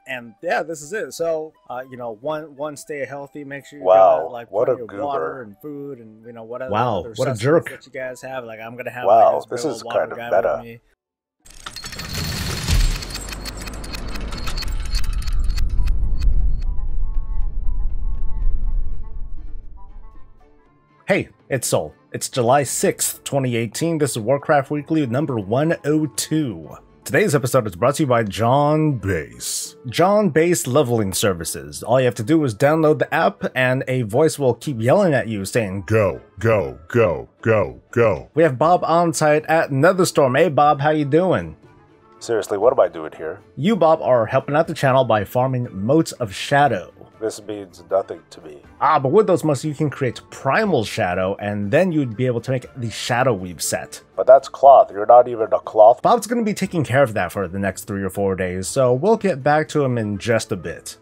And yeah, this is it. So, you know, one, stay healthy. Make sure you Wow, got like what a plenty of goober. water and food, and you know whatever Wow, other what a sustenance jerk. that you guys have. Like I'm gonna have Wow, like this big is old water kind of guy meta. with me. Hey, it's Soul. It's July 6th, 2018. This is Warcraft Weekly number 102. Today's episode is brought to you by John Base. John Base Leveling Services. All you have to do is download the app and a voice will keep yelling at you saying, go, go, go, go, go. We have Bob on site at Netherstorm. Hey Bob, how you doing? Seriously, what am I doing here? You, Bob, are helping out the channel by farming Motes of Shadow. This means nothing to me. But with those motes you can create Primal Shadow, and then you'd be able to make the Shadow Weave set. But that's cloth, you're not even a cloth. Bob's going to be taking care of that for the next 3 or 4 days, so we'll get back to him in just a bit.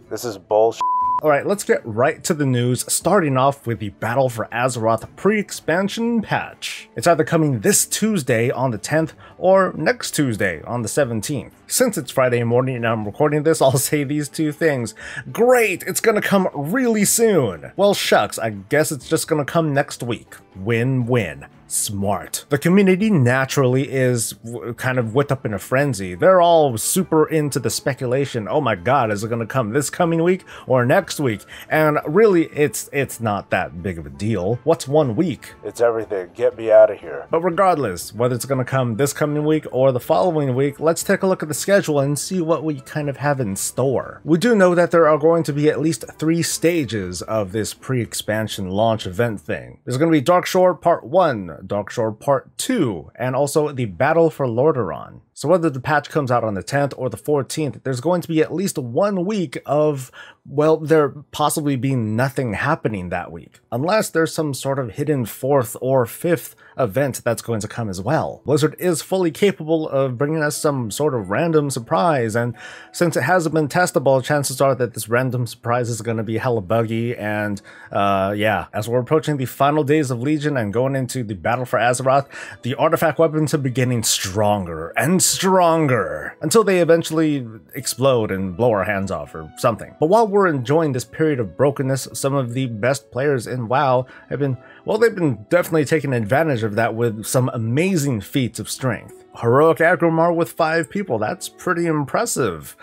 This is bullshit. Alright, let's get right to the news, starting off with the Battle for Azeroth pre-expansion patch. It's either coming this Tuesday on the 10th, or next Tuesday on the 17th. Since it's Friday morning and I'm recording this, I'll say these two things. Great, it's gonna come really soon! Well shucks, I guess it's just gonna come next week. Win-win. Smart. The community naturally is kind of whipped up in a frenzy. They're all super into the speculation. Oh my god, is it going to come this coming week or next week? And really, it's not that big of a deal. What's 1 week? It's everything. Get me out of here. But regardless, whether it's going to come this coming week or the following week, let's take a look at the schedule and see what we kind of have in store. We do know that there are going to be at least 3 stages of this pre-expansion launch event thing. There's going to be Darkshore Part 1, Darkshore Part 2, and also the Battle for Lordaeron. So whether the patch comes out on the 10th or the 14th, there's going to be at least 1 week of, well, there possibly being nothing happening that week. Unless there's some sort of hidden 4th or 5th event that's going to come as well. Blizzard is fully capable of bringing us some sort of random surprise, and since it hasn't been testable, chances are that this random surprise is going to be hella buggy, and yeah, as we're approaching the final days of Legion and going into the Battle for Azeroth, the artifact weapons are getting stronger and stronger until they eventually explode and blow our hands off or something. But while we're enjoying this period of brokenness, some of the best players in WoW have been, well, they've been definitely taking advantage of that with some amazing feats of strength. Heroic Agromar with 5 people, that's pretty impressive.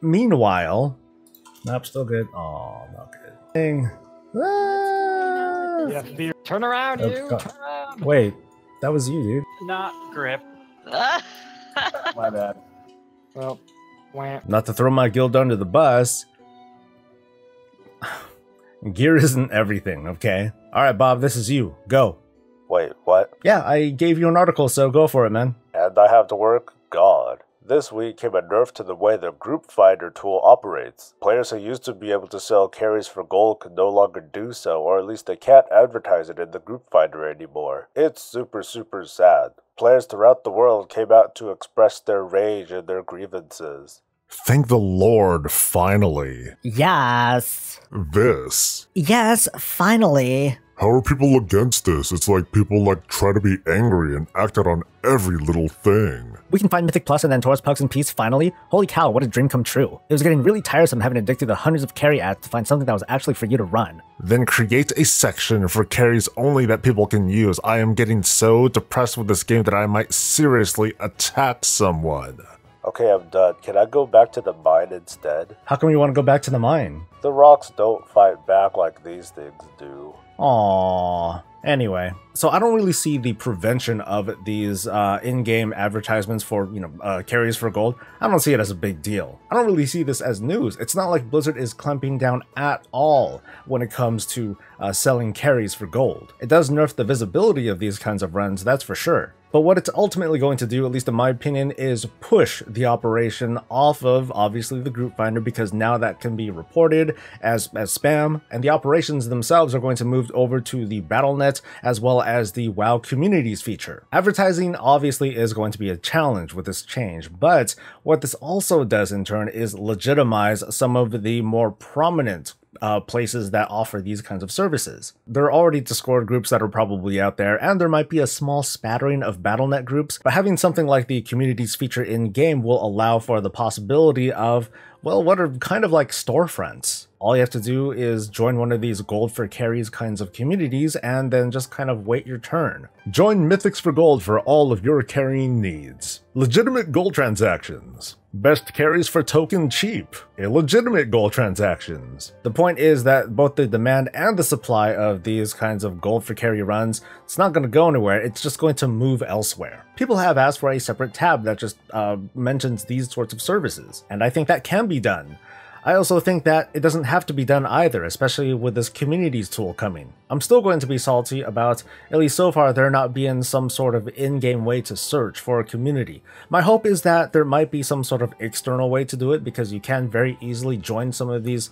Meanwhile, nope, still good. Oh, not good. Dang. Yeah, turn around, you! Turn around! Wait, that was you, dude. Not grip. My bad. Well, wham. Not to throw my guild under the bus. Gear isn't everything, okay? Alright, Bob, this is you. Go. Wait, what? Yeah, I gave you an article, so go for it, man. And I have to work? God. This week came a nerf to the way the group finder tool operates. Players who used to be able to sell carries for gold could no longer do so, or at least they can't advertise it in the group finder anymore. It's super sad. Players throughout the world came out to express their rage and their grievances. Thank the Lord, finally. Yes. This. Yes, finally. How are people against this? It's like people try to be angry and act out on every little thing. We can find Mythic Plus and then Taurus Pugs in peace, finally. Holy cow, what a dream come true. It was getting really tiresome having to dig through the hundreds of carry ads to find something that was actually for you to run. Then create a section for carries only that people can use. I am getting so depressed with this game that I might seriously attack someone. Okay, I'm done. Can I go back to the mine instead? How come you want to go back to the mine? The rocks don't fight back like these things do. Aww. Anyway, so I don't really see the prevention of these in-game advertisements for, carries for gold. I don't see it as a big deal. I don't really see this as news. It's not like Blizzard is clamping down at all when it comes to selling carries for gold. It does nerf the visibility of these kinds of runs, that's for sure. But what it's ultimately going to do, at least in my opinion, is push the operation off of, obviously, the group finder, because now that can be reported as spam, and the operations themselves are going to move over to the Battle.net as well as the WoW Communities feature. Advertising, obviously, is going to be a challenge with this change, but what this also does in turn is legitimize some of the more prominent places that offer these kinds of services. There are already Discord groups that are probably out there, and there might be a small spattering of Battle.net groups, but having something like the communities feature in-game will allow for the possibility of, well, what are kind of like storefronts. All you have to do is join one of these gold for carries kinds of communities and then just kind of wait your turn. Join Mythics for Gold for all of your carrying needs. Legitimate gold transactions. Best carries for token cheap. Illegitimate gold transactions. The point is that both the demand and the supply of these kinds of gold for carry runs, it's not going to go anywhere, it's just going to move elsewhere. People have asked for a separate tab that just mentions these sorts of services, and I think that can be done. I also think that it doesn't have to be done either, especially with this communities tool coming. I'm still going to be salty about, at least so far, there not being some sort of in-game way to search for a community. My hope is that there might be some sort of external way to do it, because you can very easily join some of these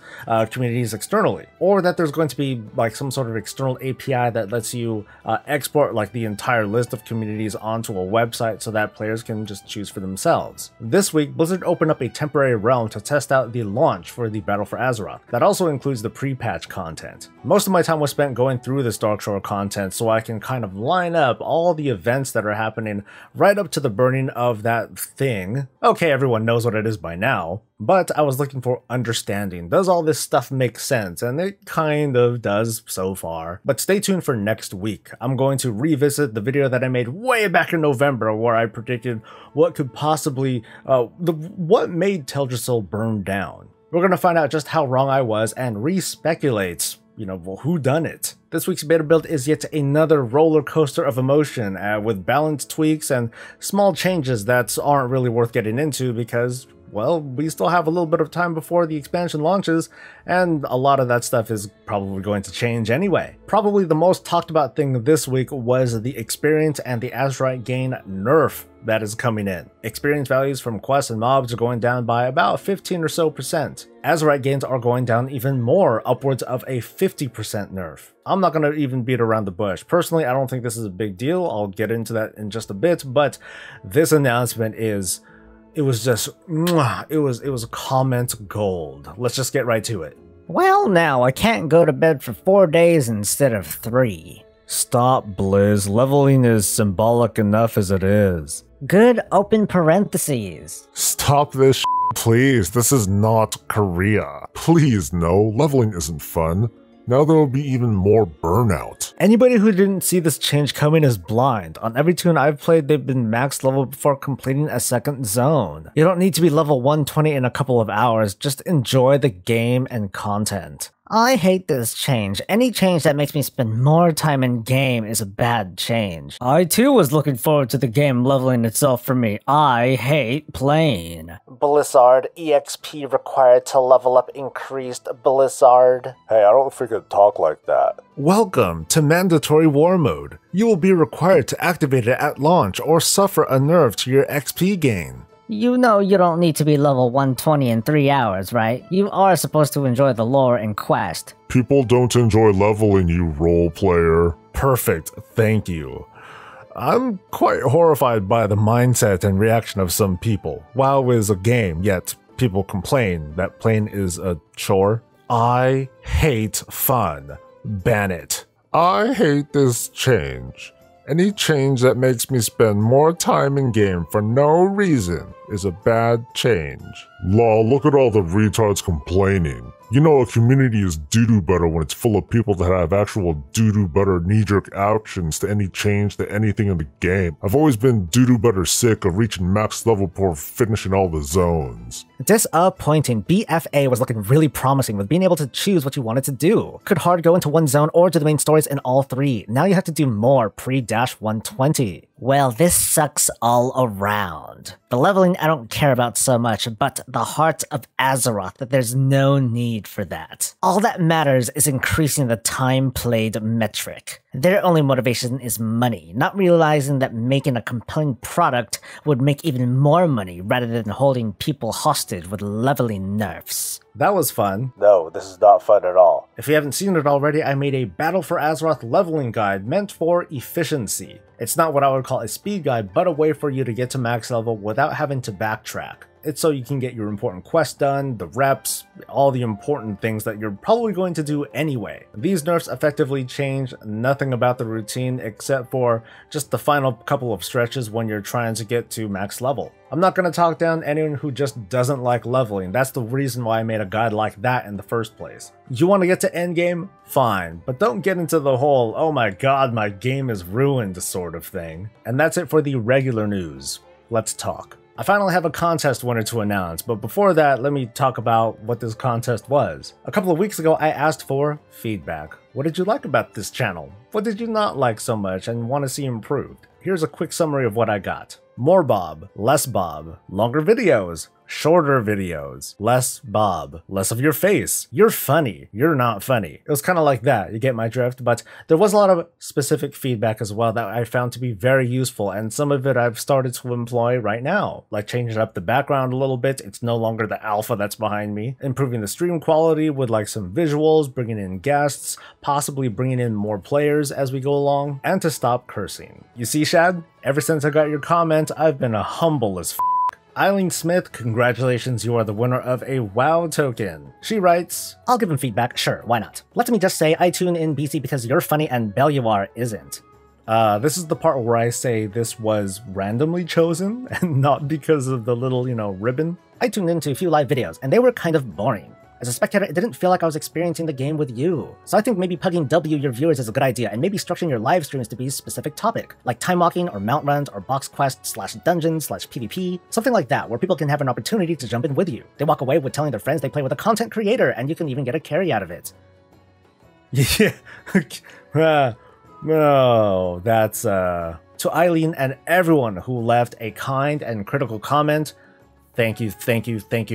communities externally. Or that there's going to be like some sort of external API that lets you export like the entire list of communities onto a website so that players can just choose for themselves. This week, Blizzard opened up a temporary realm to test out the launch for the Battle for Azeroth. That also includes the pre-patch content. Most of my time was spent going through this Darkshore content so I can kind of line up all the events that are happening right up to the burning of that thing. Okay, everyone knows what it is by now, but I was looking for understanding. Does all this stuff make sense? And it kind of does so far. But stay tuned for next week. I'm going to revisit the video that I made way back in November where I predicted what could possibly, what made Teldrassil burn down. We're going to find out just how wrong I was and re-speculate, well, who done it. This week's beta build is yet another roller coaster of emotion with balance tweaks and small changes that aren't really worth getting into because, well, we still have a little bit of time before the expansion launches, and a lot of that stuff is probably going to change anyway. Probably the most talked about thing this week was the experience and the Azerite gain nerf that is coming in. Experience values from quests and mobs are going down by about 15 or so %. Azerite gains are going down even more, upwards of a 50% nerf. I'm not going to even beat around the bush. Personally, I don't think this is a big deal. I'll get into that in just a bit, but this announcement is... It was just, it was comment gold. Let's just get right to it. Well, now I can't go to bed for 4 days instead of 3. Stop, Blizz. Leveling is symbolic enough as it is. Good open parentheses. Stop this please. This is not Korea. Please, no. Leveling isn't fun. Now there will be even more burnout. Anybody who didn't see this change coming is blind. On every tune I've played, they've been max level before completing a second zone. You don't need to be level 120 in a couple of hours, just enjoy the game and content. I hate this change. Any change that makes me spend more time in game is a bad change. I too was looking forward to the game leveling itself for me. I hate playing. Blizzard, EXP required to level up increased. Blizzard. Hey, I don't freaking talk like that. Welcome to Mandatory War Mode. You will be required to activate it at launch or suffer a nerf to your XP gain. You know you don't need to be level 120 in 3 hours, right? You are supposed to enjoy the lore and quest. People don't enjoy leveling, you role player. Perfect, thank you. I'm quite horrified by the mindset and reaction of some people. WoW is a game, yet people complain that playing is a chore. I hate fun. Ban it. I hate this change. Any change that makes me spend more time in game for no reason is a bad change. Lol, look at all the retards complaining. You know a community is doo-doo butter when it's full of people that have actual doo-doo butter knee-jerk actions to any change to anything in the game. I've always been doo-doo butter sick of reaching max level before finishing all the zones. Disappointing. BFA was looking really promising with being able to choose what you wanted to do. Could hard go into one zone or do the main stories in all 3. Now you have to do more pre-120. Well, this sucks all around. The leveling I don't care about so much, but the heart of Azeroth, that there's no need for that. All that matters is increasing the time played metric. Their only motivation is money, not realizing that making a compelling product would make even more money rather than holding people hostage with leveling nerfs. That was fun. No, this is not fun at all. If you haven't seen it already, I made a Battle for Azeroth leveling guide meant for efficiency. It's not what I would call a speed guide, but a way for you to get to max level without having to backtrack. It's so you can get your important quests done, the reps, all the important things that you're probably going to do anyway. These nerfs effectively change nothing about the routine except for just the final couple of stretches when you're trying to get to max level. I'm not going to talk down anyone who just doesn't like leveling. That's the reason why I made a guide like that in the first place. You want to get to endgame? Fine, but don't get into the whole, oh my god, my game is ruined sort of thing. And that's it for the regular news. Let's talk. I finally have a contest winner to announce, but before that, let me talk about what this contest was. A couple of weeks ago, I asked for feedback. What did you like about this channel? What did you not like so much and want to see improved? Here's a quick summary of what I got. More Bob, less Bob, longer videos, shorter videos, less Bob, less of your face, you're funny, you're not funny. It was kind of like that, you get my drift, but there was a lot of specific feedback as well that I found to be very useful, and some of it I've started to employ right now, like changing up the background a little bit. It's no longer the alpha that's behind me, improving the stream quality with like some visuals, bringing in guests, possibly bringing in more players as we go along, and to stop cursing. You see, Shad? Ever since I got your comment, I've been a humble as f***. Eileen Smith, congratulations, you are the winner of a WoW token. She writes, I'll give him feedback, sure, why not? Let me just say I tune in BC because you're funny and Belluar isn't. This is the part where I say this was randomly chosen and not because of the little, ribbon. I tuned into a few live videos and they were kind of boring. As a spectator, it didn't feel like I was experiencing the game with you. So I think maybe pugging W your viewers is a good idea, and maybe structuring your live streams to be a specific topic, like time walking or mount runs or box quests / dungeons / PvP, something like that, where people can have an opportunity to jump in with you. They walk away with telling their friends they play with a content creator, and you can even get a carry out of it. Yeah, no, that's, To Eileen and everyone who left a kind and critical comment, thank you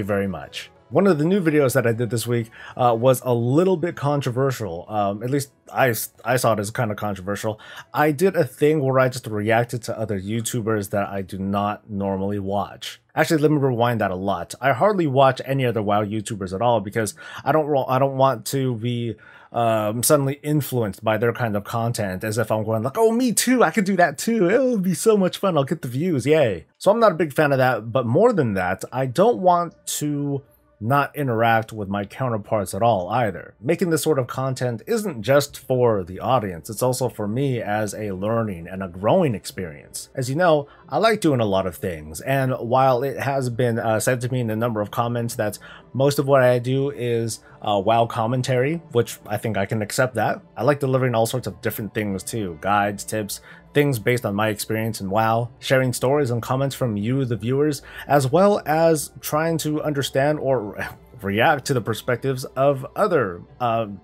very much. One of the new videos that I did this week was a little bit controversial. At least I saw it as kind of controversial. I did a thing where I just reacted to other YouTubers that I do not normally watch. Actually, let me rewind that a lot. I hardly watch any other WoW YouTubers at all because I don't want to be suddenly influenced by their kind of content as if I'm going like, oh, me too, I could do that too. It'll be so much fun. I'll get the views. Yay. So I'm not a big fan of that. But more than that, I don't want to not interact with my counterparts at all either. Making this sort of content isn't just for the audience, it's also for me as a learning and a growing experience. As you know, I like doing a lot of things, and while it has been said to me in a number of comments that most of what I do is WoW commentary, which I think I can accept that. I like delivering all sorts of different things too, guides, tips, things based on my experience in WoW, sharing stories and comments from you, the viewers, as well as trying to understand or react to the perspectives of other,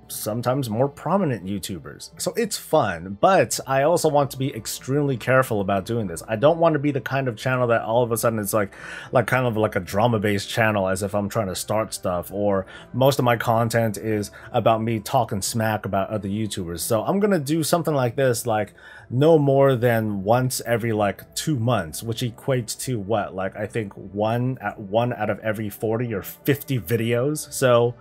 sometimes more prominent YouTubers. So it's fun, but I also want to be extremely careful about doing this. I don't want to be the kind of channel that all of a sudden it's like kind of like a drama-based channel as if I'm trying to start stuff, or most of my content is about me talking smack about other YouTubers. So I'm gonna do something like this, like no more than once every like 2 months, which equates to what, like I think one out of every 40 or 50 videos. So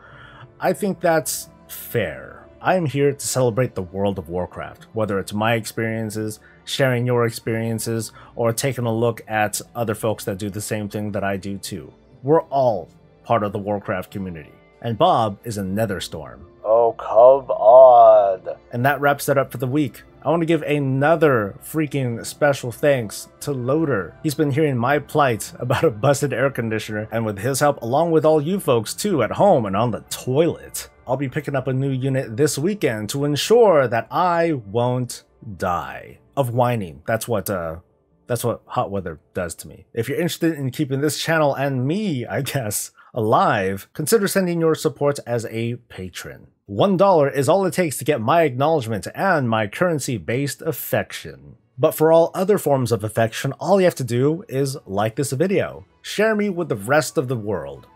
I think that's fair. I am here to celebrate the world of Warcraft, whether it's my experiences, sharing your experiences, or taking a look at other folks that do the same thing that I do too. We're all part of the Warcraft community. And Bob is a Netherstorm. Oh, come on. And that wraps it up for the week. I want to give another freaking special thanks to Loader. He's been hearing my plight about a busted air conditioner, and with his help, along with all you folks too at home and on the toilet, I'll be picking up a new unit this weekend to ensure that I won't die of whining. That's what hot weather does to me. If you're interested in keeping this channel and me, I guess, alive, consider sending your support as a patron. $1 is all it takes to get my acknowledgement and my currency-based affection. But for all other forms of affection, all you have to do is like this video, share me with the rest of the world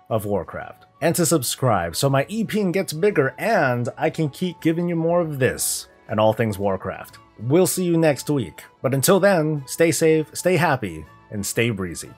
of Warcraft, and to subscribe so my EP gets bigger and I can keep giving you more of this and all things Warcraft. We'll see you next week, but until then, stay safe, stay happy, and stay breezy.